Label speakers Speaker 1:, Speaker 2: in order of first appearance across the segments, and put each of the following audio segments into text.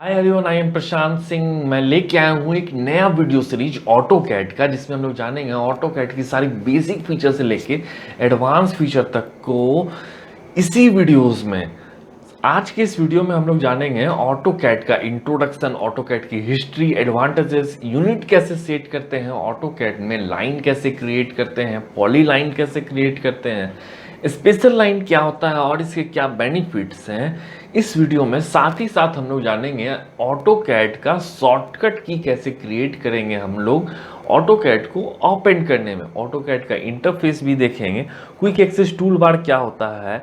Speaker 1: Hi everyone, I am Prashant Singh. मैं लेके आया हूँ एक नया वीडियो सीरीज ऑटो कैड का, जिसमें हम लोग जानेंगे ऑटो कैड की सारी बेसिक फीचर से लेके एडवांस फीचर तक को इसी वीडियोस में। आज के इस वीडियो में हम लोग जानेंगे ऑटो कैड का इंट्रोडक्शन, ऑटो कैड की हिस्ट्री, एडवांटेजेस, यूनिट कैसे सेट करते हैं ऑटो कैड में, लाइन कैसे क्रिएट करते हैं, पॉली लाइन कैसे क्रिएट करते हैं, स्पेशल लाइन क्या होता है और इसके क्या बेनिफिट्स हैं। इस वीडियो में साथ ही साथ हम लोग जानेंगे ऑटो कैड का शॉर्टकट की कैसे क्रिएट करेंगे हम लोग ऑटो कैड को ओपन करने में। ऑटो कैड का इंटरफेस भी देखेंगे, क्विक एक्सेस टूल बार क्या होता है,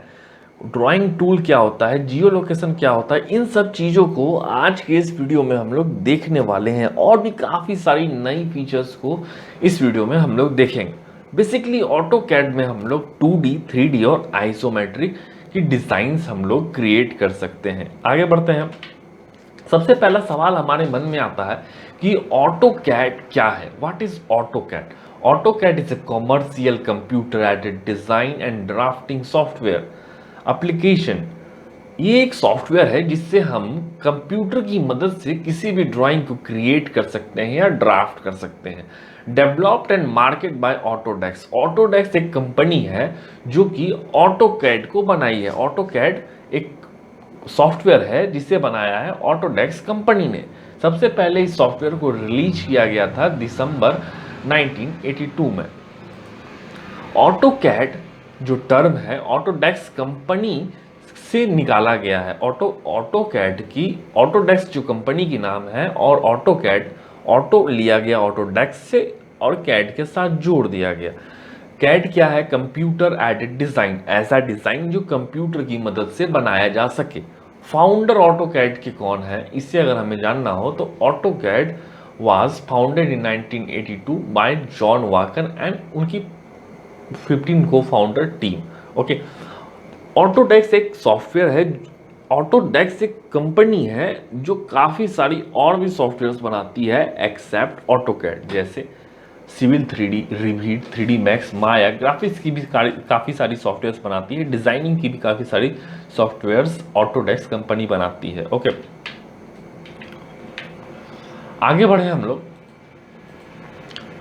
Speaker 1: ड्राइंग टूल क्या होता है, जियो लोकेशन क्या होता है। इन सब चीज़ों को आज के इस वीडियो में हम लोग देखने वाले हैं और भी काफ़ी सारी नई फीचर्स को इस वीडियो में हम लोग देखेंगे। बेसिकली ऑटो कैड में हम लोग 2D, 3D और आइसोमेट्रिक की डिज़ाइंस हम लोग क्रिएट कर सकते हैं। आगे बढ़ते हैं। सबसे पहला सवाल हमारे मन में आता है कि ऑटो कैड क्या है। What is AutoCAD? AutoCAD is a commercial computer aided design and drafting software application. ये एक सॉफ्टवेयर है जिससे हम कंप्यूटर की मदद से किसी भी ड्राइंग को क्रिएट कर सकते हैं या ड्राफ्ट कर सकते हैं। Developed and market by Autodesk. Autodesk एक कंपनी है जो कि ऑटो कैड को बनाई है। ऑटो कैड एक सॉफ्टवेयर है जिसे बनाया है ऑटोडेस्क कंपनी ने। सबसे पहले इस सॉफ्टवेयर को रिलीज किया गया था दिसंबर 1982 में। ऑटो कैड जो टर्म है ऑटोडेस्क कंपनी से निकाला गया है। ऑटो कैड की ऑटोडेस्क जो कंपनी की नाम है, और ऑटो कैड ऑटो लिया गया ऑटोडेस्क से और कैड के साथ जोड़ दिया गया। कैड क्या है? कंप्यूटर एडेड डिजाइन, ऐसा डिजाइन जो कंप्यूटर की मदद से बनाया जा सके। फाउंडर ऑटो कैड के कौन है, इससे अगर हमें जानना हो तो AutoCAD was founded in 1982 by John Walker and उनकी 15 को फाउंडर टीम। ओके, ऑटोडेस्क एक सॉफ्टवेयर है। ऑटोडेस्क एक कंपनी है जो काफ़ी सारी और भी सॉफ्टवेयर्स बनाती है एक्सेप्ट ऑटोकैड, जैसे civil 3D, Revit, 3D Max, Maya. Graphics की भी काफ़ी सारी सॉफ्टवेयर्स बनाती है, डिज़ाइनिंग की भी काफ़ी सारी सॉफ्टवेयर्स ऑटोडेस्क कंपनी बनाती है। ओके, आगे बढ़े हम लोग।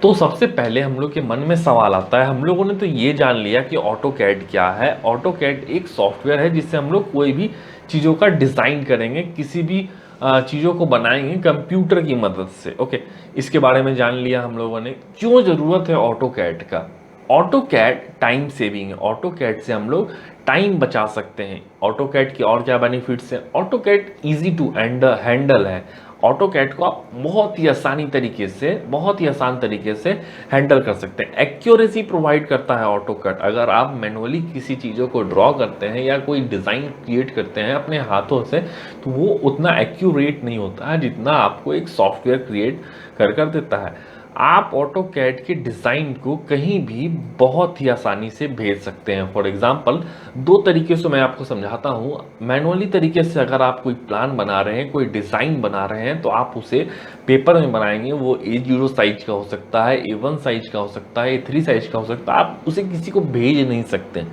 Speaker 1: तो सबसे पहले हम लोग के मन में सवाल आता है, हम लोगों ने तो ये जान लिया कि ऑटो कैड क्या है। ऑटो कैड एक सॉफ्टवेयर है जिससे हम लोग कोई भी चीज़ों का डिज़ाइन करेंगे, किसी भी चीज़ों को बनाएंगे कंप्यूटर की मदद से। ओके, इसके बारे में जान लिया हम लोगों ने। क्यों ज़रूरत है ऑटो कैड का? ऑटो कैड टाइम सेविंग है। ऑटो कैड से हम लोग टाइम बचा सकते हैं। ऑटो कैड की और क्या बेनिफिट्स हैं? AutoCAD easy to handle है। ऑटो कैड को आप बहुत ही आसान तरीके से हैंडल कर सकते हैं। एक्यूरेसी प्रोवाइड करता है ऑटो कैड। अगर आप मैनुअली किसी चीज़ों को ड्रॉ करते हैं या कोई डिज़ाइन क्रिएट करते हैं अपने हाथों से, तो वो उतना एक्यूरेट नहीं होता है जितना आपको एक सॉफ्टवेयर क्रिएट कर देता है। आप ऑटो कैड के डिज़ाइन को कहीं भी बहुत ही आसानी से भेज सकते हैं। फॉर एग्जांपल, दो तरीके से मैं आपको समझाता हूँ। मैनुअली तरीके से अगर आप कोई प्लान बना रहे हैं, कोई डिज़ाइन बना रहे हैं, तो आप उसे पेपर में बनाएंगे। वो A0 साइज का हो सकता है, A1 साइज का हो सकता है, A3 साइज का हो सकता है। आप उसे किसी को भेज नहीं सकते।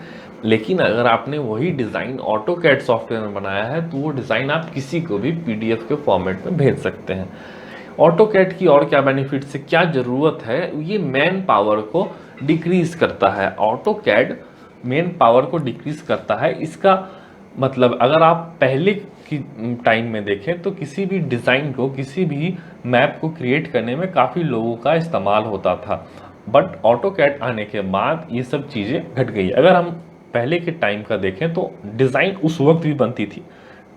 Speaker 1: लेकिन अगर आपने वही डिज़ाइन ऑटो कैड सॉफ्टवेयर में बनाया है, तो वो डिज़ाइन आप किसी को भी PDF के फॉर्मेट में भेज सकते हैं। ऑटो कैड की और क्या बेनिफिट से क्या ज़रूरत है? ये मैन पावर को डिक्रीज करता है। ऑटो कैड मैन पावर को डिक्रीज करता है। इसका मतलब अगर आप पहले की टाइम में देखें तो किसी भी डिज़ाइन को, किसी भी मैप को क्रिएट करने में काफ़ी लोगों का इस्तेमाल होता था। बट ऑटो कैड आने के बाद ये सब चीज़ें घट गई। अगर हम पहले के टाइम का देखें तो डिज़ाइन उस वक्त भी बनती थी,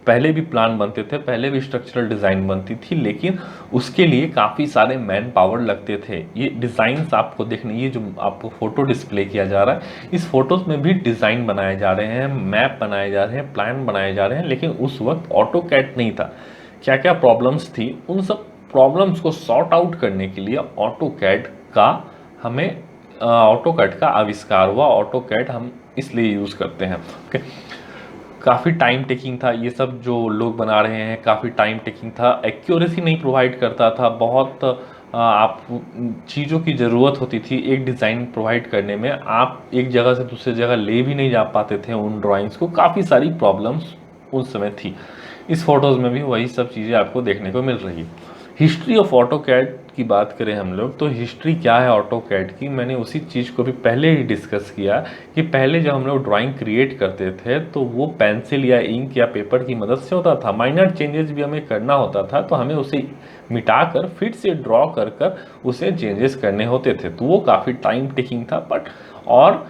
Speaker 1: पहले भी प्लान बनते थे, पहले भी स्ट्रक्चरल डिज़ाइन बनती थी, लेकिन उसके लिए काफ़ी सारे मैन पावर लगते थे। ये डिज़ाइंस आपको देखने, ये जो आपको फ़ोटो डिस्प्ले किया जा रहा है, इस फोटोज़ में भी डिज़ाइन बनाए जा रहे हैं, मैप बनाए जा रहे हैं, प्लान बनाए जा रहे हैं। लेकिन उस वक्त ऑटो कैड नहीं था। क्या क्या प्रॉब्लम्स थी, उन सब प्रॉब्लम्स को सॉर्ट आउट करने के लिए ऑटो कैड का आविष्कार हुआ। ऑटो कैड हम इसलिए यूज़ करते हैं। ओके, काफ़ी टाइम टेकिंग था ये सब जो लोग बना रहे हैं, काफ़ी टाइम टेकिंग था, एक्यूरेसी नहीं प्रोवाइड करता था। बहुत आप चीज़ों की ज़रूरत होती थी एक डिज़ाइन प्रोवाइड करने में। आप एक जगह से दूसरी जगह ले भी नहीं जा पाते थे उन ड्राइंग्स को। काफ़ी सारी प्रॉब्लम्स उस समय थी।
Speaker 2: इस फोटोज़ में भी वही सब चीज़ें आपको देखने को मिल रही है। हिस्ट्री ऑफ ऑटोकैड की बात करें हम लोग, तो हिस्ट्री क्या है ऑटोकैड की, मैंने उसी चीज़ को भी पहले ही डिस्कस किया कि पहले जब हम लोग ड्राइंग क्रिएट करते थे तो वो पेंसिल या इंक या पेपर की मदद से होता था। माइनर चेंजेस भी हमें करना होता था तो हमें उसे मिटाकर फिर से ड्रॉ कर कर उसे चेंजेस करने होते थे, तो वो काफ़ी टाइम टेकिंग था। बट और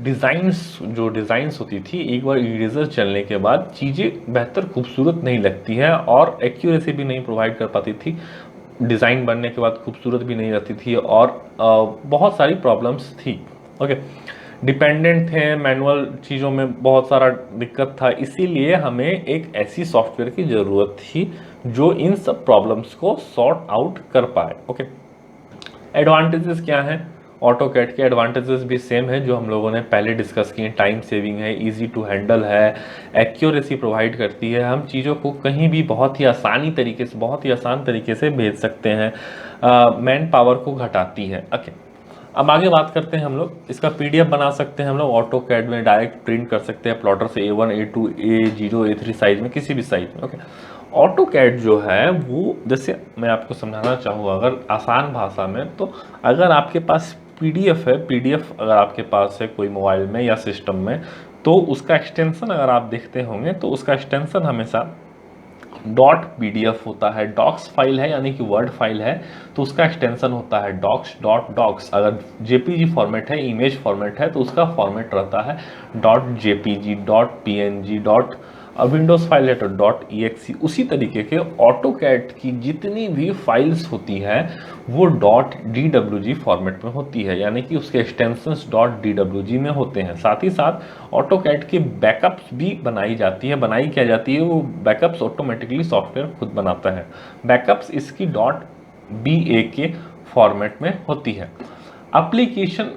Speaker 2: डिज़ाइंस होती थी, एक बार इरेजर चलने के बाद चीज़ें बेहतर खूबसूरत नहीं लगती हैं और एक्यूरेसी भी नहीं प्रोवाइड कर पाती थी, डिज़ाइन बनने के बाद खूबसूरत भी नहीं रहती थी और बहुत सारी प्रॉब्लम्स थी। ओके, डिपेंडेंट थे मैनुअल चीज़ों में, बहुत सारा दिक्कत था, इसीलिए हमें एक ऐसी सॉफ्टवेयर की ज़रूरत थी जो इन सब प्रॉब्लम्स को सॉर्ट आउट कर पाए। ओके, एडवांटेजेस क्या हैं ऑटोकैड के? एडवांटेजेस भी सेम है जो हम लोगों ने पहले डिस्कस किए। टाइम सेविंग है, इजी टू हैंडल है, एक्यूरेसी प्रोवाइड करती है, हम चीज़ों को कहीं भी बहुत ही आसान तरीके से भेज सकते हैं, मैन पावर को घटाती है। ओके, अब आगे बात करते हैं हम लोग, इसका पीडीएफ बना सकते हैं हम लोग ऑटोकैड में, डायरेक्ट प्रिंट कर सकते हैं प्लॉटर से A1 A2 A0 A3 size में, किसी भी साइज में। ओके, ऑटोकैड जो है वो, जैसे मैं आपको समझाना चाहूँ अगर आसान भाषा में, तो अगर आपके पास पीडीएफ है, पीडीएफ अगर आपके पास है कोई मोबाइल में या सिस्टम में, तो उसका एक्सटेंशन अगर आप देखते होंगे तो उसका एक्सटेंशन हमेशा डॉट पीडीएफ होता है। डॉक्स फाइल है यानी कि वर्ड फाइल है तो उसका एक्सटेंशन होता है डॉक्स डॉट डॉक्स। अगर जेपीजी फॉर्मेट है, इमेज फॉर्मेट है, तो उसका फॉर्मेट रहता है dot JPG, dot PNG, dot, Windows file है तो डॉट ईएक्सी। उसी तरीके के ऑटोकैड की जितनी भी फाइल्स होती है वो डॉट डीडब्ल्यूजी फॉर्मेट में होती है, यानी कि उसके एक्सटेंशंस डॉट डीडब्ल्यूजी में होते हैं। साथ ही साथ ऑटोकैड की बैकअप्स भी बनाई जाती है। बनाई क्या जाती है, वो बैकअप्स ऑटोमेटिकली सॉफ्टवेयर खुद बनाता है। बैकअप्स इसकी डॉट BA के फॉर्मेट में होती है। एप्लीकेशन,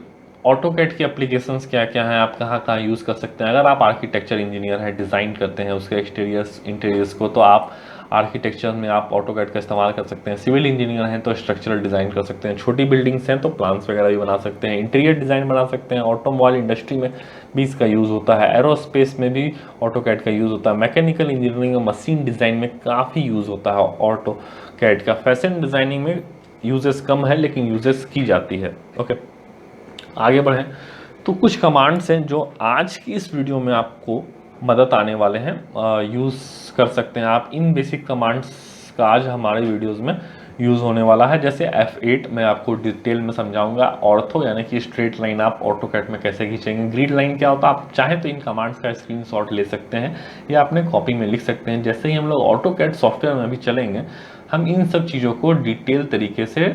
Speaker 2: ऑटोकैड की एप्लीकेशंस क्या क्या हैं, आप कहाँ कहाँ यूज़ कर सकते हैं? अगर आप आर्किटेक्चर इंजीनियर हैं, डिज़ाइन करते हैं उसके एक्सटीरियर्स इंटीरियर्स को, तो आप आर्किटेक्चर में आप ऑटोकैड का इस्तेमाल कर सकते हैं। सिविल इंजीनियर हैं तो स्ट्रक्चरल डिज़ाइन कर सकते हैं। छोटी बिल्डिंग्स हैं तो प्लान्स वगैरह भी बना सकते हैं। इंटीरियर डिज़ाइन बना सकते हैं। ऑटोमोबाइल इंडस्ट्री में भी इसका यूज़ होता है। एरोस्पेस में भी ऑटोकैड का यूज़ होता है। मैकेनिकल इंजीनियरिंग और मशीन डिज़ाइन में काफ़ी यूज़ होता है ऑटोकैड का। फैशन डिज़ाइनिंग में यूजेस कम है लेकिन यूजेस की जाती है। ओके, आगे बढ़ें तो कुछ कमांड्स हैं जो आज की इस वीडियो में आपको मदद आने वाले हैं, यूज़ कर सकते हैं आप। इन बेसिक कमांड्स का आज हमारे वीडियोस में यूज़ होने वाला है। जैसे F8 मैं आपको डिटेल में समझाऊंगा। ऑर्थो यानी कि स्ट्रेट लाइन आप ऑटोकैड में कैसे खींचेंगे। ग्रिड लाइन क्या होता है, आप चाहें तो इन कमांड्स का स्क्रीनशॉट ले सकते हैं या अपने कॉपी में लिख सकते हैं। जैसे ही हम लोग ऑटोकैड सॉफ्टवेयर में भी चलेंगे हम इन सब चीज़ों को डिटेल तरीके से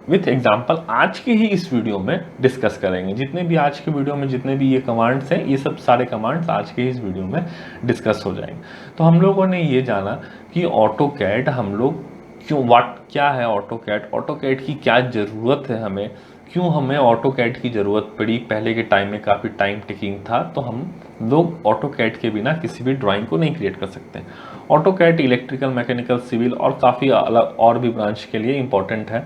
Speaker 2: विथ एग्जाम्पल आज के ही इस वीडियो में डिस्कस करेंगे। जितने भी आज के वीडियो में जितने भी ये कमांड्स हैं, ये सब सारे कमांड्स आज के इस वीडियो में डिस्कस हो जाएंगे। तो हम लोगों ने ये जाना कि ऑटोकैड हम लोग क्या है ऑटोकैड, ऑटोकैड की क्या ज़रूरत है हमें, क्यों हमें ऑटोकैड की ज़रूरत पड़ी। पहले के टाइम में काफ़ी टाइम टेकिंग था तो हम लोग ऑटोकैड के बिना किसी भी ड्राइंग को नहीं क्रिएट कर सकते। ऑटोकैड इलेक्ट्रिकल, मैकेनिकल, सिविल और काफ़ी अलग और भी ब्रांच के लिए इंपॉर्टेंट है।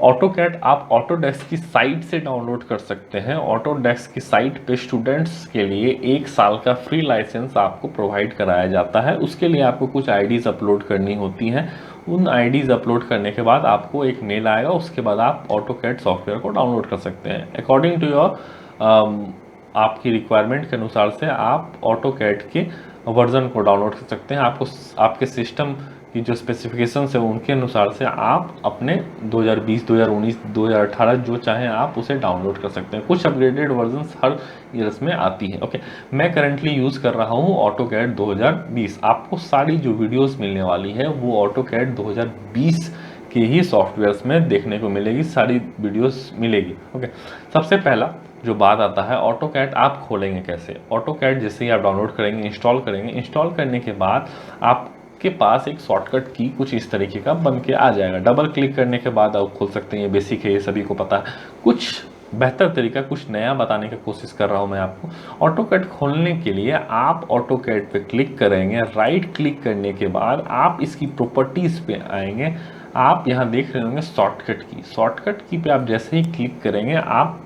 Speaker 2: ऑटोकैड आप ऑटोडेस्क की साइट से डाउनलोड कर सकते हैं। ऑटोडेस्क की साइट पे स्टूडेंट्स के लिए 1 साल का फ्री लाइसेंस आपको प्रोवाइड कराया जाता है। उसके लिए आपको कुछ आईडीज़ अपलोड करनी होती हैं। उन आईडीज़ अपलोड करने के बाद आपको एक मेल आएगा, उसके बाद आप ऑटोकैड सॉफ्टवेयर को डाउनलोड कर सकते हैं। अकॉर्डिंग टू योर आपकी रिक्वायरमेंट के अनुसार से आप ऑटोकैड के वर्जन को डाउनलोड कर सकते हैं। आपको आपके सिस्टम की जो स्पेसिफिकेशंस है उनके अनुसार से आप अपने 2020, 2019, 2018 जो चाहें आप उसे डाउनलोड कर सकते हैं। कुछ अपग्रेडेड वर्जन्स हर ईयर्स में आती है। ओके, मैं करंटली यूज़ कर रहा हूँ ऑटोकैड 2020। आपको सारी जो वीडियोस मिलने वाली है वो ऑटोकैड 2020 के ही सॉफ्टवेयर्स में देखने को मिलेगी, सारी वीडियोस मिलेगी। ओके, सबसे पहला जो बात आता है ऑटोकैड आप खोलेंगे कैसे। ऑटोकैड जैसे ही आप डाउनलोड करेंगे, इंस्टॉल करेंगे, इंस्टॉल करने के बाद आपके पास एक शॉर्टकट की कुछ इस तरीके का बन के आ जाएगा। डबल क्लिक करने के बाद आप खोल सकते हैं। ये बेसिक है, ये सभी को पता है। कुछ बेहतर तरीका, कुछ नया बताने की कोशिश कर रहा हूँ मैं आपको। ऑटोकैड खोलने के लिए आप ऑटोकैड पे क्लिक करेंगे। राइट क्लिक करने के बाद आप इसकी प्रॉपर्टीज़ पे आएंगे। आप यहाँ देख रहे होंगे शॉर्टकट की पे आप जैसे ही क्लिक करेंगे, आप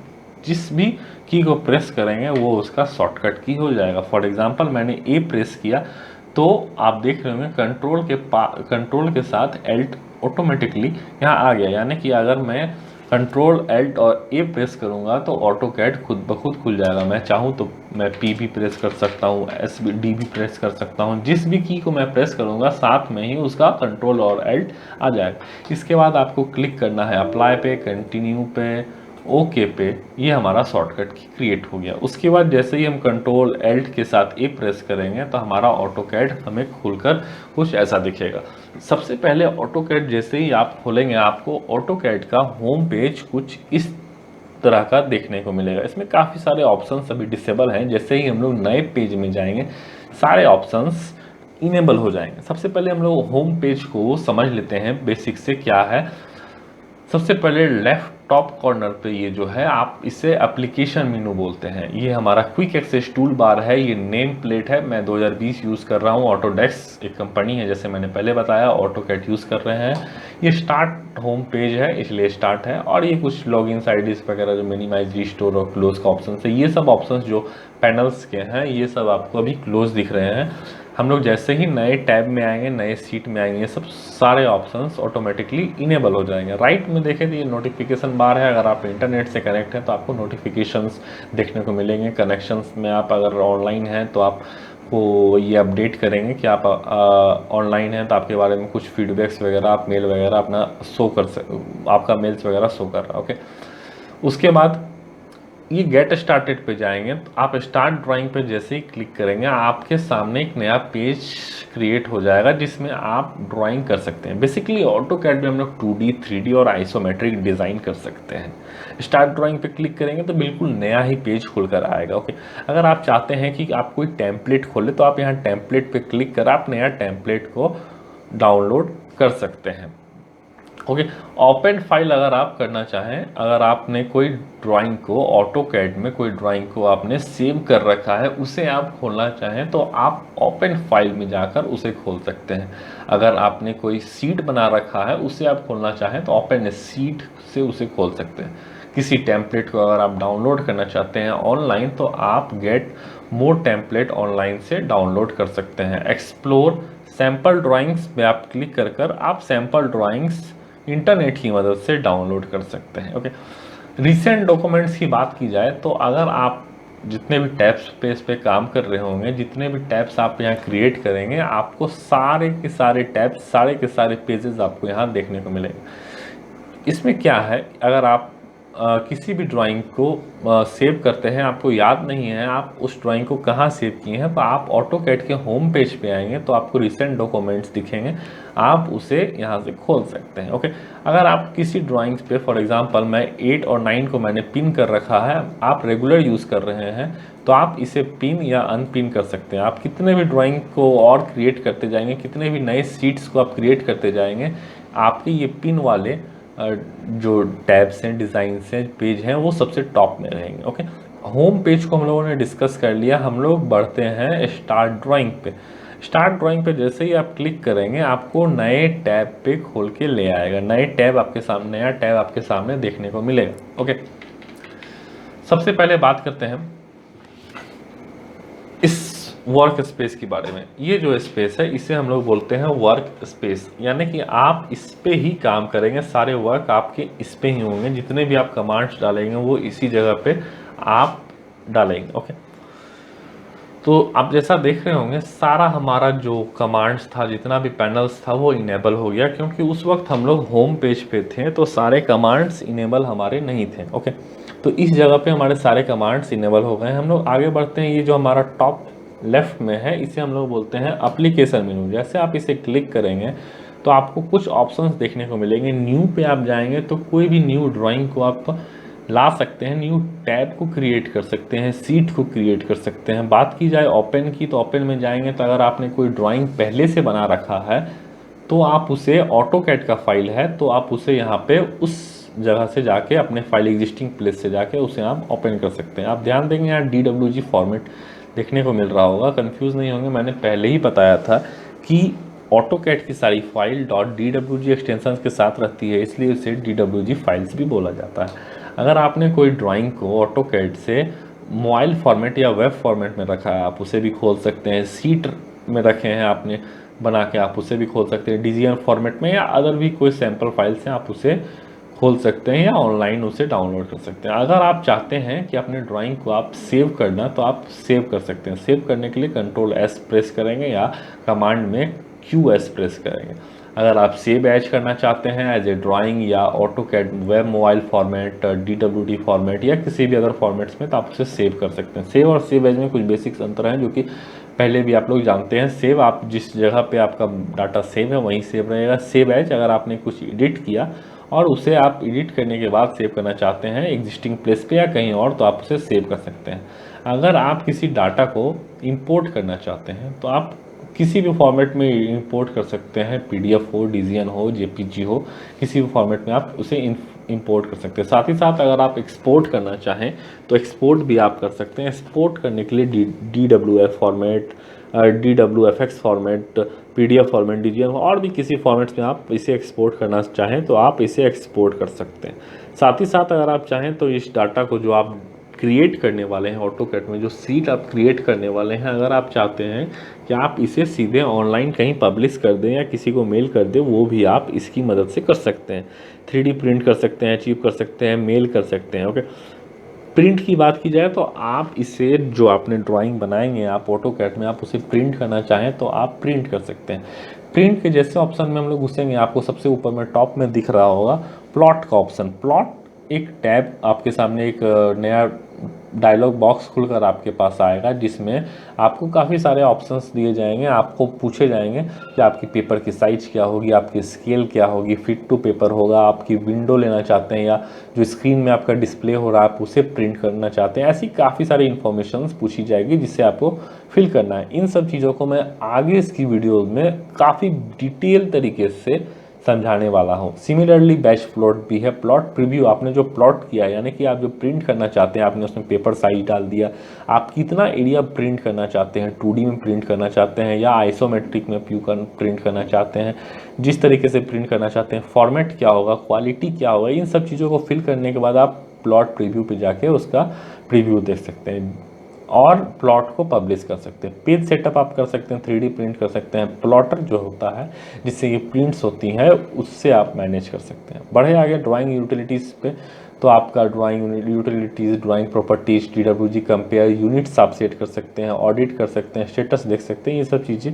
Speaker 2: जिस भी की को प्रेस करेंगे वो उसका शॉर्टकट की हो जाएगा। फॉर एग्जांपल मैंने ए प्रेस किया तो आप देख रहे होंगे कंट्रोल के साथ एल्ट ऑटोमेटिकली यहाँ आ गया, यानी कि अगर मैं कंट्रोल एल्ट और ए प्रेस करूँगा तो ऑटो कैड खुद ब खुद खुल जाएगा। मैं चाहूँ तो मैं पी भी प्रेस कर सकता हूँ, एस भी डी भी प्रेस कर सकता हूँ। जिस भी की को मैं प्रेस करूँगा साथ में ही उसका कंट्रोल और एल्ट आ जाएगा। इसके बाद आपको क्लिक करना है अप्लाई पे, कंटिन्यू पे, ओके पे। ये हमारा शॉर्टकट की क्रिएट हो गया। उसके बाद जैसे ही हम कंट्रोल एल्ट के साथ ए प्रेस करेंगे तो हमारा ऑटो कैड हमें खुलकर कुछ ऐसा दिखेगा। सबसे पहले ऑटो कैड जैसे ही आप खोलेंगे आपको ऑटो कैड का होम पेज कुछ इस तरह का देखने को मिलेगा। इसमें काफ़ी सारे ऑप्शंस अभी डिसेबल हैं। जैसे ही हम लोग नए पेज में जाएंगे सारे ऑप्शंस इनेबल हो जाएंगे। सबसे पहले हम लोग होम पेज को समझ लेते हैं बेसिक से क्या है। सबसे पहले लेफ्ट टॉप कॉर्नर पे ये जो है आप इसे एप्लीकेशन मेनू बोलते हैं। ये हमारा क्विक एक्सेस टूल बार है, ये नेम प्लेट है। मैं 2020 यूज़ कर रहा हूँ। ऑटोडेस्क एक कंपनी है, जैसे मैंने पहले बताया ऑटोकैड यूज़ कर रहे हैं। ये स्टार्ट होम पेज है इसलिए स्टार्ट है, और ये कुछ लॉगिन आईडीज वगैरह जो मिनिमाइज, रिस्टोर और क्लोज का ऑप्शन है, ये सब ऑप्शन जो पैनल्स के हैं ये सब आपको अभी क्लोज दिख रहे हैं। हम लोग जैसे ही नए टैब में आएंगे, नए सीट में आएंगे, ये सब सारे ऑप्शंस ऑटोमेटिकली इनेबल हो जाएंगे। राइट में देखें तो ये नोटिफिकेशन बार है। अगर आप इंटरनेट से कनेक्ट हैं तो आपको नोटिफिकेशंस देखने को मिलेंगे। कनेक्शंस में आप अगर ऑनलाइन हैं तो आपको ये अपडेट करेंगे कि आप ऑनलाइन हैं, तो आपके बारे में कुछ फीडबैक्स वगैरह, आप मेल वगैरह अपना शो आपका मेल्स वगैरह शो कर रहा है। ओके, उसके बाद ये गेट स्टार्टेड पे जाएंगे तो आप स्टार्ट ड्राइंग पे जैसे ही क्लिक करेंगे आपके सामने एक नया पेज क्रिएट हो जाएगा जिसमें आप ड्राइंग कर सकते हैं। बेसिकली ऑटोकैड में हम लोग 2D, 3D और आइसोमेट्रिक डिज़ाइन कर सकते हैं। स्टार्ट ड्राइंग पे क्लिक करेंगे तो बिल्कुल नया ही पेज खुलकर आएगा। ओके, अगर आप चाहते हैं कि आप कोई टेम्पलेट खोले तो आप यहाँ टेम्पलेट पे क्लिक कर आप नया टेम्पलेट को डाउनलोड कर सकते हैं। ओके, ओपन फाइल अगर आप करना चाहें, अगर आपने कोई ड्राइंग को ऑटोकैड में कोई ड्राइंग को आपने सेव कर रखा है उसे आप खोलना चाहें तो आप ओपन फाइल में जाकर उसे खोल सकते हैं। अगर आपने कोई सीट बना रखा है उसे आप खोलना चाहें तो ओपन सीट से उसे खोल सकते हैं। किसी टेम्पलेट को अगर आप डाउनलोड करना चाहते हैं ऑनलाइन तो आप गेट मोर टेम्पलेट ऑनलाइन से डाउनलोड कर सकते हैं। एक्सप्लोर सैम्पल ड्राइंग्स पे आप क्लिक कर आप सैम्पल ड्राइंग्स इंटरनेट की मदद से डाउनलोड कर सकते हैं। ओके, रिसेंट डॉक्यूमेंट्स की बात की जाए तो अगर आप जितने भी टैब्स पे इस पे काम कर रहे होंगे, जितने भी टैब्स आप यहाँ क्रिएट करेंगे, आपको सारे के सारे टैब्स, सारे के सारे पेजेस आपको यहाँ देखने को मिलेंगे। इसमें क्या है, अगर आप किसी भी ड्राइंग को सेव करते हैं, आपको याद नहीं है आप उस ड्राइंग को कहाँ सेव किए हैं, तो आप ऑटोकैड के होम पेज पे आएंगे तो आपको रिसेंट डॉक्यूमेंट्स दिखेंगे, आप उसे यहाँ से खोल सकते हैं। ओके, अगर आप किसी ड्राइंग्स पे फॉर एग्जांपल मैं 8 और 9 को मैंने पिन कर रखा है, आप रेगुलर यूज़ कर रहे हैं तो आप इसे पिन या अनपिन कर सकते हैं। आप कितने भी ड्राइंग को और क्रिएट करते जाएंगे, कितने भी नए सीट्स को आप क्रिएट करते जाएंगे, आपके ये पिन वाले जो टैब्स हैं, डिज़ाइंस हैं, पेज हैं, वो सबसे टॉप में रहेंगे। ओके, होम पेज को हम लोगों ने डिस्कस कर लिया। हम लोग बढ़ते हैं स्टार्ट ड्राइंग पे। स्टार्ट ड्राइंग पे जैसे ही आप क्लिक करेंगे आपको नए टैब पे खोल के ले आएगा। नए टैब आपके सामने, नया टैब आपके सामने देखने को मिलेगा। ओके, सबसे पहले बात करते हैं इस वर्क स्पेस के बारे में। ये जो स्पेस है इसे हम लोग बोलते हैं वर्क स्पेस, यानी कि आप इस पे ही काम करेंगे, सारे वर्क आपके इस पे ही होंगे, जितने भी आप कमांड्स डालेंगे वो इसी जगह पे आप डालेंगे। ओके, तो आप जैसा देख रहे होंगे सारा हमारा जो कमांड्स था, जितना भी पैनल्स था वो इनेबल हो गया, क्योंकि उस वक्त हम लोग होम पेज पे थे तो सारे कमांड्स इनेबल हमारे नहीं थे। ओके, तो इस जगह पे हमारे सारे कमांड्स इनेबल हो गए। हम लोग आगे बढ़ते हैं। ये जो हमारा टॉप लेफ्ट में है इसे हम लोग बोलते हैं एप्लीकेशन मेनू। जैसे आप इसे क्लिक करेंगे तो आपको कुछ ऑप्शंस देखने को मिलेंगे। न्यू पे आप जाएंगे तो कोई भी न्यू ड्राइंग को आप ला सकते हैं, न्यू टैब को क्रिएट कर सकते हैं, सीट को क्रिएट कर सकते हैं। बात की जाए ओपन की तो ओपन में जाएंगे तो अगर आपने कोई ड्राइंग पहले से बना रखा है तो आप उसे, ऑटोकैड का फाइल है तो आप उसे यहाँ पे उस जगह से जाके अपने फाइल एग्जिस्टिंग प्लेस से जाके उसे आप ओपन कर सकते हैं। आप ध्यान देंगे यहाँ DWG फॉर्मेट देखने को मिल रहा होगा, कंफ्यूज नहीं होंगे। मैंने पहले ही बताया था कि ऑटोकैड की सारी फाइल .dwg एक्सटेंशन के साथ रहती है, इसलिए इसे DWG फाइल्स भी बोला जाता है। अगर आपने कोई ड्राइंग को ऑटोकैड से मोबाइल फॉर्मेट या वेब फॉर्मेट में रखा है आप उसे भी खोल सकते हैं। सीट में रखे हैं आपने बना के, आप उसे भी खोल सकते हैं DGN फॉर्मेट में, या अदर भी कोई सैम्पल फाइल्स हैं आप उसे खोल सकते हैं या ऑनलाइन उसे डाउनलोड कर सकते हैं। अगर आप चाहते हैं कि अपने ड्राइंग को आप सेव करना, तो आप सेव कर सकते हैं। सेव करने के लिए Ctrl+S प्रेस करेंगे या कमांड में QS प्रेस करेंगे। अगर आप सेव एज करना चाहते हैं एज ए ड्राइंग या AutoCAD web mobile format, DWT format या किसी भी अदर फॉर्मेट्स में, तो आप उसे सेव कर सकते हैं। सेव और सेव एज में कुछ बेसिक्स अंतर हैं जो कि पहले भी आप लोग जानते हैं। सेव, आप जिस जगह पे आपका डाटा सेव है वहीं सेव रहेगा। सेव एज, अगर आपने कुछ एडिट किया और उसे आप एडिट करने के बाद सेव करना चाहते हैं एग्जिस्टिंग प्लेस पे या कहीं और, तो आप उसे सेव कर सकते हैं। अगर आप किसी डाटा को इंपोर्ट करना चाहते हैं तो आप किसी भी फॉर्मेट में इंपोर्ट कर सकते हैं, PDF हो, DGN हो, JPG हो, किसी भी फॉर्मेट में आप उसे इंपोर्ट कर सकते हैं। साथ ही साथ अगर आप एक्सपोर्ट करना चाहें तो एक्सपोर्ट भी आप कर सकते हैं। एक्सपोर्ट करने के लिए DWF format, DWFX format, PDF format, DGN और भी किसी फॉर्मेट्स में आप इसे एक्सपोर्ट करना चाहें तो आप इसे एक्सपोर्ट कर सकते हैं। साथ ही साथ अगर आप चाहें तो इस डाटा को जो आप क्रिएट करने वाले हैं ऑटोकैड में, जो सीट आप क्रिएट करने वाले हैं, अगर आप चाहते हैं कि आप इसे सीधे ऑनलाइन कहीं पब्लिश कर दें या किसी को मेल कर दें, वो भी आप इसकी मदद से कर सकते हैं। 3D प्रिंट कर सकते हैं, अचीव कर सकते हैं, मेल कर सकते हैं। ओके, प्रिंट की बात की जाए तो आप इसे, जो आपने ड्राइंग बनाएंगे आप ऑटोकैड में, आप उसे प्रिंट करना चाहें तो आप प्रिंट कर सकते हैं। प्रिंट के जैसे ऑप्शन में हम लोग घुसेंगे, आपको सबसे ऊपर में टॉप में दिख रहा होगा प्लॉट का ऑप्शन। प्लॉट एक टैब आपके सामने, एक नया डायलॉग बॉक्स खुलकर आपके पास आएगा जिसमें आपको काफ़ी सारे ऑप्शंस दिए जाएंगे। आपको पूछे जाएंगे कि आपकी पेपर की साइज़ क्या होगी, आपकी स्केल क्या होगी, फिट टू पेपर होगा, आपकी विंडो लेना चाहते हैं या जो स्क्रीन में आपका डिस्प्ले हो रहा है आप उसे प्रिंट करना चाहते हैं। ऐसी काफ़ी सारी इन्फॉर्मेशंस पूछी जाएगी जिससे आपको फिल करना है। इन सब चीज़ों को मैं आगे इसकी वीडियो में काफ़ी डिटेल तरीके से समझाने वाला हूँ। सिमिलरली बैच प्लॉट भी है। प्लॉट प्रीव्यू, आपने जो प्लॉट किया है, यानी कि आप जो प्रिंट करना चाहते हैं, आपने उसमें पेपर साइज डाल दिया, आप कितना एरिया प्रिंट करना चाहते हैं, 2D में प्रिंट करना चाहते हैं या आइसोमेट्रिक में व्यू प्रिंट करना चाहते हैं, जिस तरीके से प्रिंट करना चाहते हैं, फॉर्मेट क्या होगा, क्वालिटी क्या होगा, इन सब चीज़ों को फिल करने के बाद आप प्लॉट प्रीव्यू पे जाके उसका प्रीव्यू देख सकते हैं और प्लॉट को पब्लिश कर सकते हैं। पेज सेटअप आप कर सकते हैं, 3D प्रिंट कर सकते हैं। प्लॉटर जो होता है जिससे ये प्रिंट्स होती हैं उससे आप मैनेज कर सकते हैं। बढ़े आगे ड्राइंग यूटिलिटीज़ पे, तो आपका drawing utilities, drawing properties, DWG compare, units आप सेट कर सकते हैं, ऑडिट कर सकते हैं, स्टेटस देख सकते हैं। ये सब चीज़ें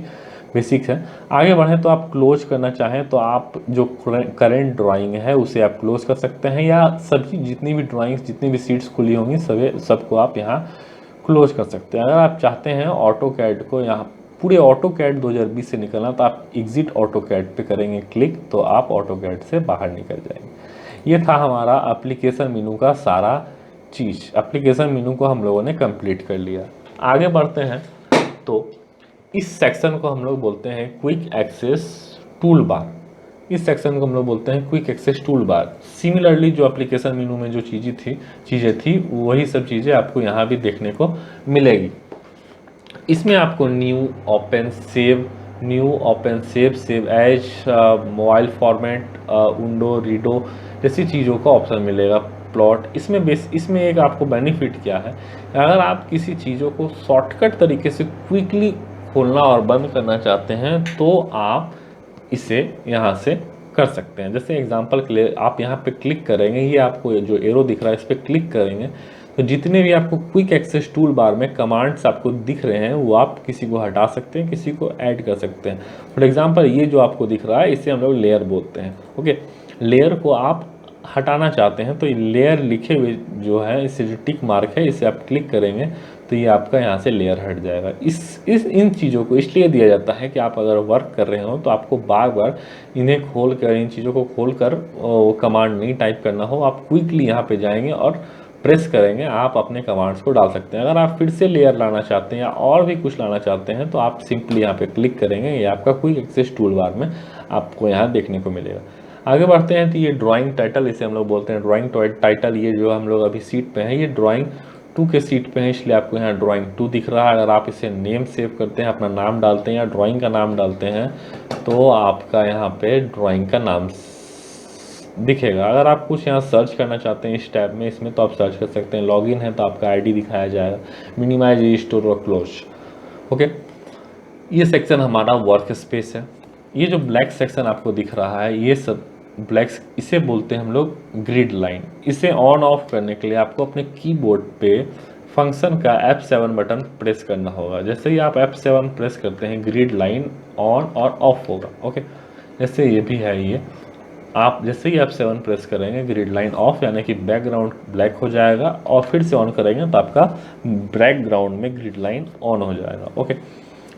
Speaker 2: बेसिक्स हैं। आगे बढ़ें तो आप क्लोज करना चाहें तो आप जो करेंट ड्राइंग है उसे आप क्लोज कर सकते हैं, या सभी जितनी भी ड्राइंग्स, जितनी भी सीट्स खुली होंगी सबको आप यहाँ क्लोज कर सकते हैं। अगर आप चाहते हैं ऑटोकैड को यहाँ पूरे ऑटोकैड 2020 से निकलना, तो आप एग्जिट ऑटोकैड पे करेंगे क्लिक, तो आप ऑटोकैड से बाहर निकल जाएंगे। ये था हमारा एप्लीकेशन मेनू का सारा चीज़। एप्लीकेशन मेनू को हम लोगों ने कंप्लीट कर लिया। आगे बढ़ते हैं तो इस सेक्शन को हम लोग बोलते हैं क्विक एक्सेस टूल बार। इस सेक्शन को हम लोग बोलते हैं quick access tool bar. Similarly जो एप्लीकेशन मेनू में जो चीज़ें थी वही सब चीज़ें आपको यहाँ भी देखने को मिलेगी। इसमें आपको new, open, save, save as, mobile format, window, redo जैसी चीज़ों का ऑप्शन मिलेगा। प्लॉट, इसमें एक आपको बेनिफिट क्या है, अगर आप किसी चीज़ों को शॉर्टकट तरीके से क्विकली खोलना और बंद करना चाहते हैं तो आप इसे यहाँ से कर सकते हैं। जैसे एग्जांपल के लिए आप यहाँ पे क्लिक करेंगे, ये आपको जो एरो दिख रहा है इस पर क्लिक करेंगे तो जितने भी आपको क्विक एक्सेस टूल बार में कमांड्स आपको दिख रहे हैं वो आप किसी को हटा सकते हैं, किसी को ऐड कर सकते हैं। फॉर एग्जांपल ये जो आपको दिख रहा है इसे हम लोग लेयर बोलते हैं। ओके, लेयर को आप हटाना चाहते हैं तो ये लेयर लिखे हुए जो है, इसे जो टिक मार्क है इसे आप क्लिक करेंगे तो ये आपका यहाँ से लेयर हट जाएगा। इन चीज़ों को इसलिए दिया जाता है कि आप अगर वर्क कर रहे हो तो आपको बार बार इन्हें खोल कर, इन चीज़ों को खोल कर कमांड नहीं टाइप करना हो, आप क्विकली यहाँ पे जाएंगे और प्रेस करेंगे, आप अपने कमांड्स को डाल सकते हैं। अगर आप फिर से लेयर लाना चाहते हैं या और भी कुछ लाना चाहते हैं तो आप सिंपली यहाँ पे क्लिक करेंगे, ये आपका क्विक एक्सेस टूल बार में आपको यहाँ देखने को मिलेगा। आगे बढ़ते हैं तो ये ड्राइंग टाइटल, इसे हम लोग बोलते हैं ड्राइंग टाइटल। ये जो हम लोग अभी सीट पे हैं ये ड्राइंग 2 के सीट पे है, इसलिए आपको यहाँ ड्राइंग 2 दिख रहा है। अगर आप इसे नेम सेव करते हैं, अपना नाम डालते हैं या ड्राइंग का नाम डालते हैं तो आपका यहाँ पे ड्राइंग का नाम दिखेगा। अगर आप कुछ यहाँ सर्च करना चाहते हैं इस टैब में, इसमें तो आप सर्च कर सकते हैं। लॉगिन है तो आपका आईडी दिखाया जाएगा। मिनिमाइज, रिस्टोर और क्लोज। ओके, ये सेक्शन हमारा वर्क स्पेस है। ये जो ब्लैक सेक्शन आपको दिख रहा है, ये सब ब्लैक्स, इसे बोलते हैं हम लोग ग्रिड लाइन। इसे ऑन ऑफ करने के लिए आपको अपने कीबोर्ड पे फंक्शन का F7 बटन प्रेस करना होगा। जैसे ही आप F7 प्रेस करते हैं, ग्रिड लाइन ऑन और ऑफ होगा। ओके, जैसे ये भी है, ये आप जैसे ही F7 प्रेस करेंगे, ग्रिड लाइन ऑफ, यानी कि बैकग्राउंड ब्लैक हो जाएगा, और फिर से ऑन करेंगे तो आपका बैकग्राउंड में ग्रिड लाइन ऑन हो जाएगा। ओके,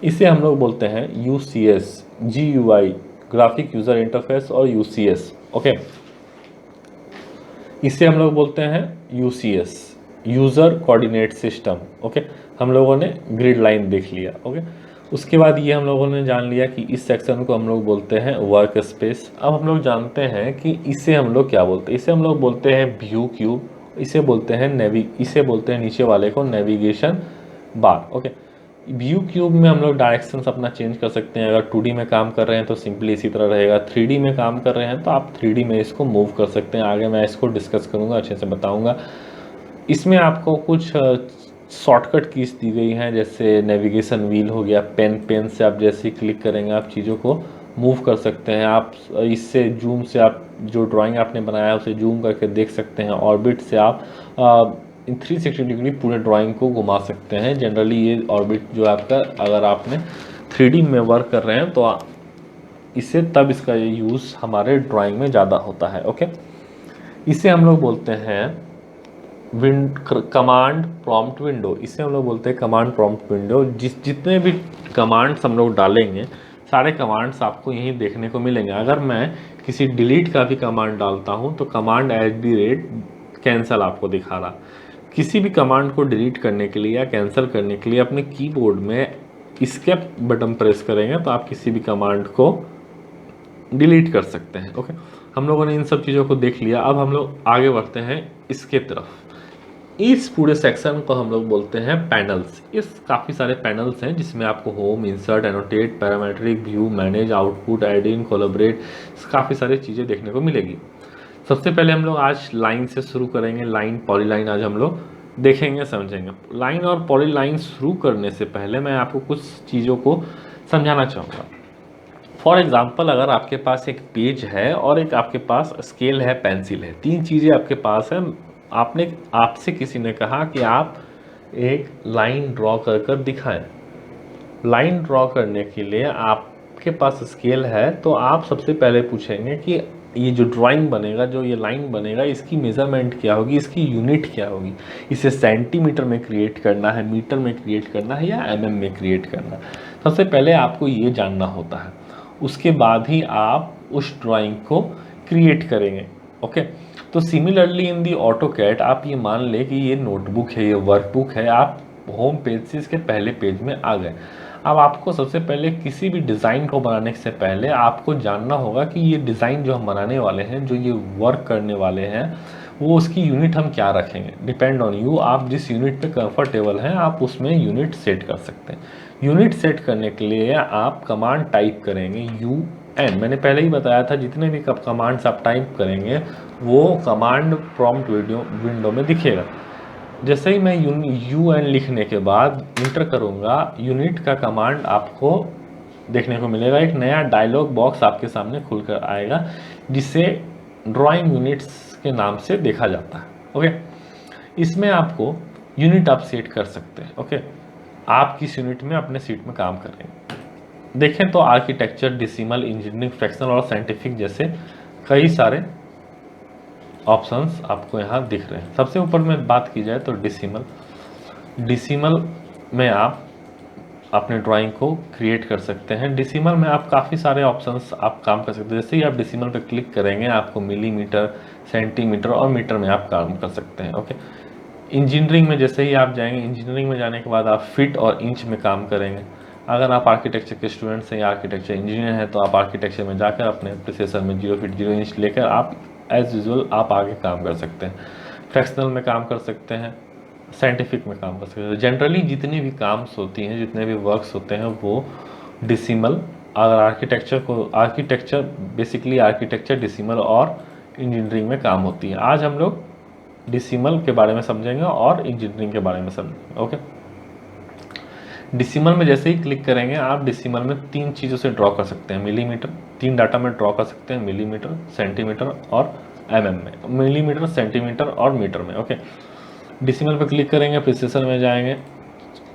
Speaker 2: इसे हम लोग बोलते हैं UCS, GUI, graphic user interface, और UCS। ओके, इसे हम लोग बोलते हैं UCS, user coordinate system. Okay, हम लोगों ने ग्रिड लाइन देख लिया। ओके, उसके बाद ये हम लोगों ने जान लिया कि इस सेक्शन को हम लोग बोलते हैं वर्क स्पेस। अब हम लोग जानते हैं कि इसे हम लोग क्या बोलते हैं। इसे हम लोग बोलते हैं व्यू क्यूब, इसे बोलते हैं इसे बोलते हैं नीचे वाले को navigation bar. Okay, view cube में हम लोग डायरेक्शंस अपना चेंज कर सकते हैं। अगर 2D में काम कर रहे हैं तो सिंपली इसी तरह रहेगा, 3D में काम कर रहे हैं तो आप 3D में इसको मूव कर सकते हैं। आगे मैं इसको डिस्कस करूँगा, अच्छे से बताऊँगा। इसमें आपको कुछ शॉर्टकट कीज दी गई हैं, जैसे नेविगेशन व्हील हो गया, पेन से आप जैसे ही क्लिक करेंगे आप चीज़ों को मूव कर सकते हैं। आप इससे जूम से आप जो ड्राइंग आपने बनाया है उसे जूम करके देख सकते हैं। ऑर्बिट से आप 360 डिग्री पूरे ड्राइंग को घुमा सकते हैं। जनरली ये ऑर्बिट जो आपका, अगर आपने 3D में वर्क कर रहे हैं तो इसे तब इसका यूज़ हमारे ड्राइंग में ज़्यादा होता है। ओके, इसे हम लोग बोलते हैं कमांड प्रॉम्प्ट विंडो। इसे हम लोग बोलते हैं कमांड प्रॉम्प्ट विंडो। जितने भी कमांड्स हम लोग डालेंगे, सारे कमांड्स आपको यहीं देखने को मिलेंगे। अगर मैं किसी डिलीट का भी कमांड डालता हूं तो कमांड कैंसिल आपको दिखा रहा। किसी भी कमांड को डिलीट करने के लिए या कैंसिल करने के लिए अपने कीबोर्ड में एस्केप बटन प्रेस करेंगे तो आप किसी भी कमांड को डिलीट कर सकते हैं। ओके, हम लोगों ने इन सब चीज़ों को देख लिया। अब हम लोग आगे बढ़ते हैं इसके तरफ। इस पूरे सेक्शन को हम लोग बोलते हैं पैनल्स। इस काफ़ी सारे पैनल्स हैं जिसमें आपको home, insert, annotate, parametric, view, manage, output, add in, collaborate, काफ़ी सारी चीज़ें देखने को मिलेगी। सबसे पहले हम लोग आज लाइन से शुरू करेंगे। लाइन, पॉलीलाइन आज हम लोग देखेंगे, समझेंगे। लाइन और पॉलीलाइन शुरू करने से पहले मैं आपको कुछ चीज़ों को समझाना चाहूँगा। फॉर एग्जाम्पल, अगर आपके पास एक पेज है और एक आपके पास स्केल है, पेंसिल है, 3 चीज़ें आपके पास है। आपसे किसी ने कहा कि आप एक लाइन ड्रॉ कर कर दिखाएं। लाइन ड्रॉ करने के लिए आपके पास स्केल है तो आप सबसे पहले पूछेंगे कि ये जो ड्राइंग बनेगा, जो ये लाइन बनेगा, इसकी मेज़रमेंट क्या होगी, इसकी यूनिट क्या होगी। इसे सेंटीमीटर में क्रिएट करना है, मीटर में क्रिएट करना है, या mm में क्रिएट करना है। सबसे पहले आपको ये जानना होता है, उसके बाद ही आप उस ड्राइंग को क्रिएट करेंगे। ओके, तो सिमिलरली इन दी ऑटोकैड आप ये मान ले कि ये नोटबुक है, ये वर्कबुक है। आप होम पेज से इसके पहले पेज में आ गए। अब आपको सबसे पहले किसी भी डिज़ाइन को बनाने से पहले आपको जानना होगा कि ये डिज़ाइन जो हम बनाने वाले हैं, जो ये वर्क करने वाले हैं, वो उसकी यूनिट हम क्या रखेंगे। डिपेंड ऑन यू, आप जिस यूनिट पे कंफर्टेबल हैं आप उसमें यूनिट सेट कर सकते हैं। यूनिट सेट करने के लिए आप कमांड टाइप करेंगे UN। मैंने पहले ही बताया था, जितने भी कमांड्स आप टाइप करेंगे वो कमांड प्रॉम्प्ट विंडो में दिखेगा। जैसे ही मैं UN लिखने के बाद इंटर करूँगा, यूनिट का कमांड आपको देखने को मिलेगा। एक नया डायलॉग बॉक्स आपके सामने खुलकर आएगा जिसे ड्राइंग यूनिट्स के नाम से देखा जाता है। ओके, इसमें आपको यूनिट आप सेट कर सकते हैं। ओके, आप किस यूनिट में अपने सीट में काम कर रहे हैं। देखें तो आर्किटेक्चर, डेसिमल, इंजीनियरिंग, फ्रैक्शनल और साइंटिफिक जैसे कई सारे ऑप्शंस आपको यहाँ दिख रहे हैं। सबसे ऊपर में बात की जाए तो डेसिमल में आप अपने ड्राइंग को क्रिएट कर सकते हैं। डेसिमल में आप काफ़ी सारे ऑप्शंस आप काम कर सकते हैं। जैसे ही आप डेसिमल पे क्लिक करेंगे आपको मिलीमीटर, सेंटीमीटर और मीटर में आप काम कर सकते हैं। ओके, इंजीनियरिंग में जैसे ही आप जाएंगे, इंजीनियरिंग में जाने के बाद आप फीट और इंच में काम करेंगे। अगर आप आर्किटेक्चर के स्टूडेंट्स हैं या आर्किटेक्चर इंजीनियर हैं तो आप आर्किटेक्चर में जाकर अपने प्रिसेशन में 0 फीट 0 इंच लेकर आप एज यूजुअल आप आगे काम कर सकते हैं। फ्रैक्शनल में काम कर सकते हैं, साइंटिफिक में काम कर सकते हैं। जनरली जितनी भी काम्स होती हैं, जितने भी वर्क्स होते हैं वो डेसिमल, अगर आर्किटेक्चर बेसिकली आर्किटेक्चर, डेसिमल और इंजीनियरिंग में काम होती है। आज हम लोग डेसिमल के बारे में समझेंगे और इंजीनियरिंग के बारे में समझेंगे। ओके, डिसिमल में जैसे ही क्लिक करेंगे आप डिसिमल में 3 चीज़ों से ड्रॉ कर सकते हैं, मिलीमीटर, 3 डाटा में ड्रॉ कर सकते हैं, मिलीमीटर, सेंटीमीटर और mm में, मिलीमीटर, सेंटीमीटर और मीटर में। ओके, डिसिमल पे क्लिक करेंगे, प्रिसिशन में जाएंगे,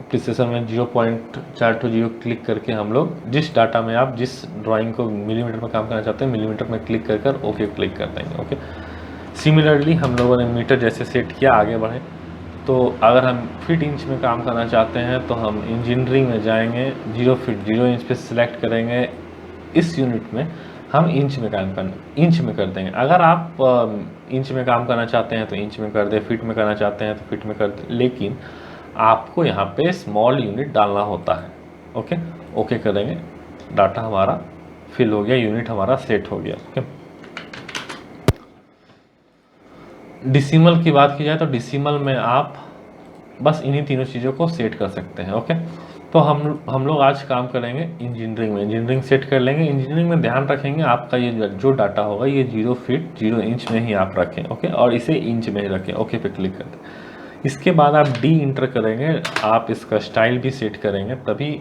Speaker 2: प्रिसिशन में 0.420 क्लिक करके हम लोग जिस डाटा में आप जिस ड्राइंग को मिलीमीटर में काम करना चाहते हैं मिलीमीटर में क्लिक कर कर ओके क्लिक कर देंगे। ओके, सिमिलरली हम लोगों ने मीटर जैसे सेट किया, आगे बढ़े तो अगर हम फीट इंच में काम करना चाहते हैं तो हम इंजीनियरिंग में जाएंगे, 0 फीट 0 इंच पे सिलेक्ट करेंगे, इस यूनिट में हम इंच में काम करना इंच में कर देंगे। अगर आप इंच में काम करना चाहते हैं तो इंच में कर दे, फीट में करना चाहते हैं तो फीट में कर दे, लेकिन आपको यहाँ पे स्मॉल यूनिट डालना होता है। ओके, ओके करेंगे, डाटा हमारा फिल हो गया, यूनिट हमारा सेट हो गया। ओके, डिसिमल की बात की जाए तो डिसिमल में आप बस इन्हीं तीनों चीज़ों को सेट कर सकते हैं। ओके, तो हम लोग आज काम करेंगे इंजीनियरिंग में, इंजीनियरिंग सेट कर लेंगे। इंजीनियरिंग में ध्यान रखेंगे आपका ये जो डाटा होगा ये 0 फीट 0 इंच में ही आप रखें। ओके, और इसे इंच में ही रखें। ओके पे क्लिक कर दें। इसके बाद आप डी इंटर करेंगे, आप इसका स्टाइल भी सेट करेंगे, तभी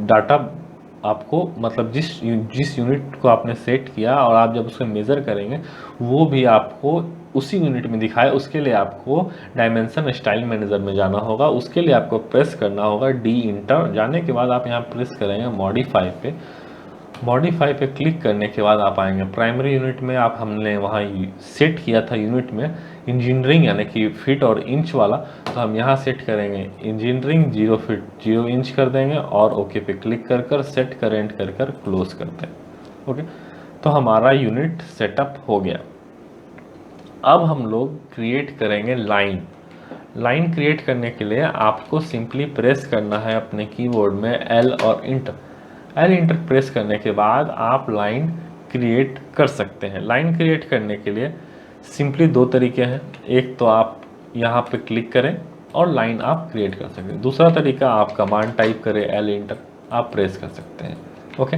Speaker 2: डाटा आपको मतलब जिस यूनिट को आपने सेट किया और आप जब उसको मेज़र करेंगे वो भी आपको उसी यूनिट में दिखाए। उसके लिए आपको डायमेंशन स्टाइल मैनेजर में जाना होगा, उसके लिए आपको प्रेस करना होगा डी इंटर। जाने के बाद आप यहाँ प्रेस करेंगे मॉडिफाई पे, मॉडिफाई पे क्लिक करने के बाद आप आएंगे प्राइमरी यूनिट में। आप हमने वहाँ सेट किया था यूनिट में इंजीनियरिंग यानी कि फीट और इंच वाला, तो हम यहाँ सेट करेंगे इंजीनियरिंग 0 फीट 0 इंच कर देंगे और ओके पे क्लिक कर कर सेट करेंट कर कर क्लोज करते हैं। ओके, तो हमारा यूनिट सेटअप हो गया। अब हम लोग क्रिएट करेंगे लाइन। लाइन क्रिएट करने के लिए आपको सिंपली प्रेस करना है अपने कीबोर्ड में एल और इंटर प्रेस करने के बाद आप लाइन क्रिएट कर सकते हैं। लाइन क्रिएट करने के लिए सिंपली 2 तरीके हैं, एक तो आप यहाँ पे क्लिक करें और लाइन आप क्रिएट कर सकते हैं, दूसरा तरीका आप कमांड टाइप करें एल इंटर, आप प्रेस कर सकते हैं। ओके,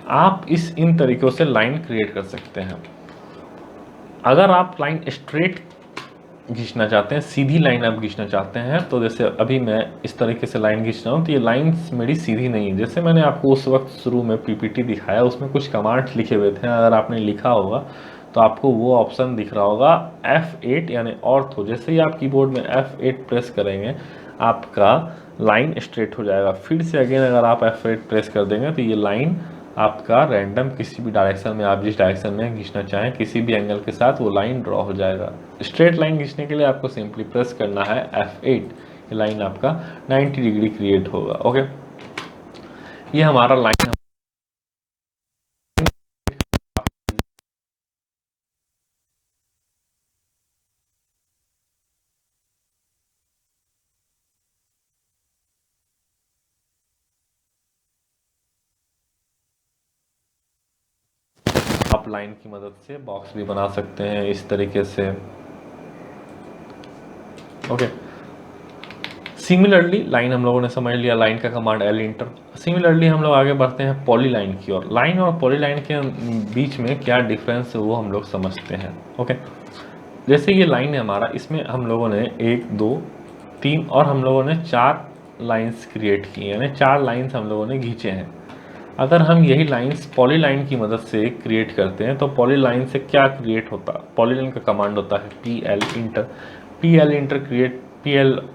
Speaker 2: आप इन तरीक़ों से लाइन क्रिएट कर सकते हैं। अगर आप लाइन स्ट्रेट खींचना चाहते हैं, सीधी लाइन आप खींचना चाहते हैं, तो जैसे अभी मैं इस तरीके से लाइन खींच रहा हूँ तो ये लाइंस मेरी सीधी नहीं है। जैसे मैंने आपको उस वक्त शुरू में पीपीटी दिखाया, उसमें कुछ कमांड्स लिखे हुए थे, अगर आपने लिखा होगा तो आपको वो ऑप्शन दिख रहा होगा F8 यानी ऑर्थो। जैसे ही आप कीबोर्ड में F8 प्रेस करेंगे आपका लाइन स्ट्रेट हो जाएगा। फिर से अगेन अगर आप F8 प्रेस कर देंगे तो ये लाइन आपका रैंडम किसी भी डायरेक्शन में, आप जिस डायरेक्शन में खींचना चाहें किसी भी एंगल के साथ वो लाइन ड्रॉ हो जाएगा। स्ट्रेट लाइन खींचने के लिए आपको सिंपली प्रेस करना है F8, ये लाइन आपका 90 डिग्री क्रिएट होगा। ओके, ये हमारा लाइन आप लाइन की मदद से बॉक्स भी बना सकते हैं इस तरीके से। ओके, सिमिलरली लाइन हम लोगों ने समझ लिया, लाइन का कमांड एल इंटर। सिमिलरली हम लोग आगे बढ़ते हैं पॉलीलाइन की ओर। लाइन और पॉलीलाइन के बीच में क्या डिफरेंस है वो हम लोग समझते हैं। ओके, जैसे ये लाइन है हमारा, इसमें हम लोगों ने 1 2 3 और हम लोगों ने 4 लाइंस क्रिएट की, यानी 4 लाइंस हम लोगों ने खींचे हैं। अगर हम यही लाइंस पॉलीलाइन की मदद से क्रिएट करते हैं तो पॉलीलाइन से क्या क्रिएट होता है, पॉलीलाइन का कमांड होता है PL इंटर। PL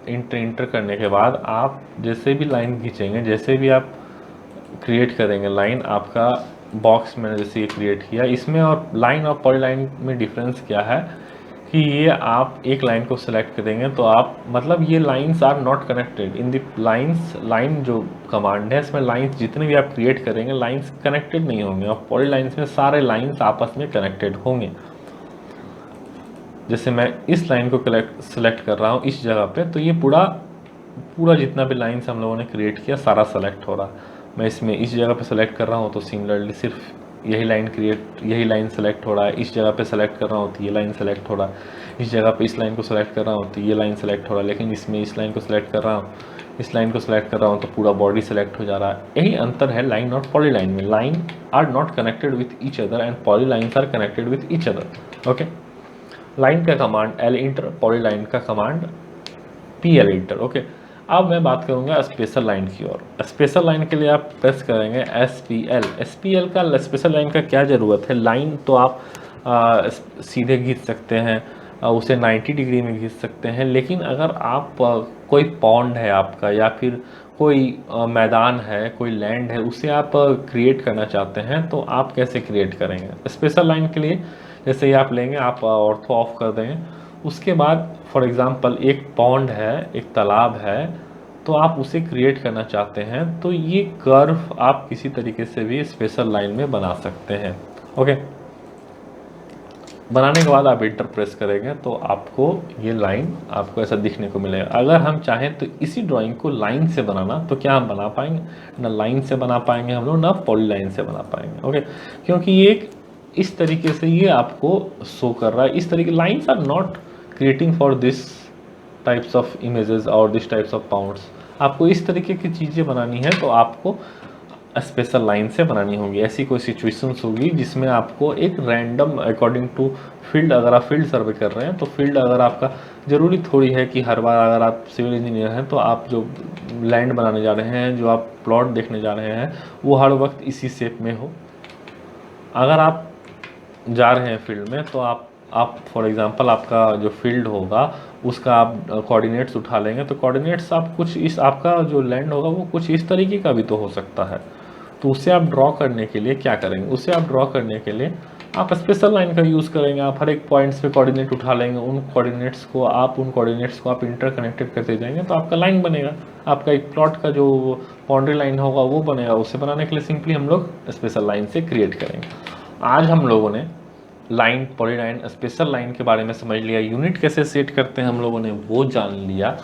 Speaker 2: इंटर करने के बाद आप जैसे भी लाइन खींचेंगे, जैसे भी आप क्रिएट करेंगे लाइन, आपका बॉक्स मैंने जैसे ये क्रिएट किया, इसमें और लाइन और पॉलीलाइन में डिफरेंस क्या है कि ये आप एक लाइन को सिलेक्ट करेंगे तो आप मतलब ये lines are not connected in the lines. Line जो कमांड है इसमें लाइंस जितने भी आप क्रिएट करेंगे लाइंस कनेक्टेड नहीं होंगे, और पॉलीलाइंस में सारे लाइंस आपस में कनेक्टेड होंगे। जैसे मैं इस लाइन को सिलेक्ट कर रहा हूँ इस जगह पे, तो ये पूरा जितना भी लाइंस हम लोगों ने क्रिएट किया सारा सेलेक्ट हो रहा है। मैं इसमें इस जगह पे सेलेक्ट कर रहा हूँ तो सिमिलरली सिर्फ यही लाइन सेलेक्ट हो रहा है। इस जगह पे सेलेक्ट कर रहा हूँ तो ये लाइन सेलेक्ट हो रहा है। इस जगह पे इस लाइन को सेलेक्ट कर रहा हूँ तो ये लाइन सेलेक्ट हो रहा है। लेकिन इसमें इस लाइन को सेलेक्ट कर रहा हूँ, इस लाइन को सेलेक्ट कर रहा हूँ तो पूरा बॉडी सेलेक्ट हो जा रहा है। यही अंतर है लाइन और पॉलीलाइन में। Line are not connected with each other and polylines are connected with each other. Okay, line का कमांड एल इंटर, पॉलीलाइन का कमांड PL इंटर। ओके, अब मैं बात करूंगा स्पेशल लाइन की ओर। स्पेशल लाइन के लिए आप प्रेस करेंगे SPL। SPL का स्पेशल लाइन का क्या ज़रूरत है? लाइन तो आप सीधे खींच सकते हैं, उसे 90 डिग्री में खींच सकते हैं, लेकिन अगर आप कोई पॉन्ड है आपका या फिर कोई मैदान है, कोई लैंड है, उसे आप क्रिएट करना चाहते हैं तो आप कैसे क्रिएट करेंगे? स्पेशल लाइन के लिए जैसे ही आप लेंगे, आप ऑर्थो ऑफ कर देंगे, उसके बाद फॉर एग्जांपल एक पॉन्ड है, एक तालाब है, तो आप उसे क्रिएट करना चाहते हैं तो ये कर्व आप किसी तरीके से भी स्पेशल लाइन में बना सकते हैं। ओके, बनाने के बाद आप इंटर प्रेस करेंगे तो आपको ये लाइन आपको ऐसा दिखने को मिलेगा। अगर हम चाहें तो इसी ड्राइंग को लाइन से बनाना, तो क्या हम बना पाएंगे? ना लाइन से बना पाएंगे हम लोग, ना पॉलीलाइन से बना पाएंगे। ओके, क्योंकि ये एक इस तरीके से ये आपको शो कर रहा है, इस तरीके lines are not creating for this types of images और दिस टाइप्स ऑफ पाउंड्स। आपको इस तरीके की चीज़ें बनानी है तो आपको स्पेशल लाइन से बनानी होगी। ऐसी कोई सिचुएशंस होगी जिसमें आपको एक रैंडम अकॉर्डिंग टू फील्ड, अगर आप फील्ड सर्वे कर रहे हैं तो फील्ड अगर आपका ज़रूरी थोड़ी है कि हर बार अगर आप सिविल इंजीनियर हैं तो आप जो लैंड बनाने जा रहे हैं, जो आप प्लॉट देखने जा रहे हैं, वो हर वक्त इसी शेप में हो। अगर आप जा रहे हैं फील्ड में तो आप फॉर एग्जांपल आपका जो फील्ड होगा उसका आप कोऑर्डिनेट्स उठा लेंगे, तो कोऑर्डिनेट्स आप कुछ इस, आपका जो लैंड होगा वो कुछ इस तरीके का भी तो हो सकता है। तो उसे आप ड्रॉ करने के लिए क्या करेंगे? उसे आप ड्रॉ करने के लिए आप स्पेशल लाइन का यूज़ करेंगे। आप हर एक पॉइंट्स पे कोऑर्डिनेट उठा लेंगे, उन कोऑर्डिनेट्स को आप इंटरकनेक्टेड करते जाएंगे तो आपका लाइन बनेगा। आपका एक प्लॉट का जो बाउंड्री लाइन होगा वो बनेगा। उसे बनाने के लिए सिंपली हम लोग स्पेशल लाइन से क्रिएट करेंगे। आज हम लोगों ने लाइन, पॉलीलाइन, स्पेशल लाइन के बारे में समझ लिया। यूनिट कैसे सेट करते हैं हम लोगों ने वो जान लिया।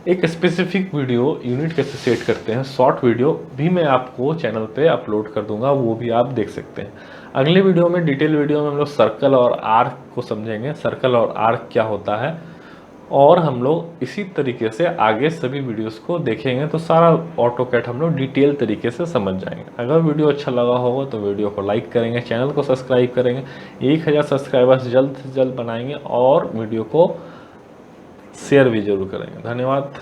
Speaker 2: एक स्पेसिफिक वीडियो यूनिट कैसे सेट करते हैं, शॉर्ट वीडियो भी मैं आपको चैनल पे अपलोड कर दूंगा, वो भी आप देख सकते हैं। अगले वीडियो में, डिटेल वीडियो में हम लोग सर्कल और आर्क को समझेंगे, सर्कल और आर्क क्या होता है, और हम लोग इसी तरीके से आगे सभी वीडियोस को देखेंगे तो सारा ऑटोकैड हम लोग डिटेल तरीके से समझ जाएंगे। अगर वीडियो अच्छा लगा होगा तो वीडियो को लाइक करेंगे, चैनल को सब्सक्राइब करेंगे। 1000 सब्सक्राइबर्स जल्द से जल्द बनाएंगे और वीडियो को शेयर भी जरूर करेंगे। धन्यवाद।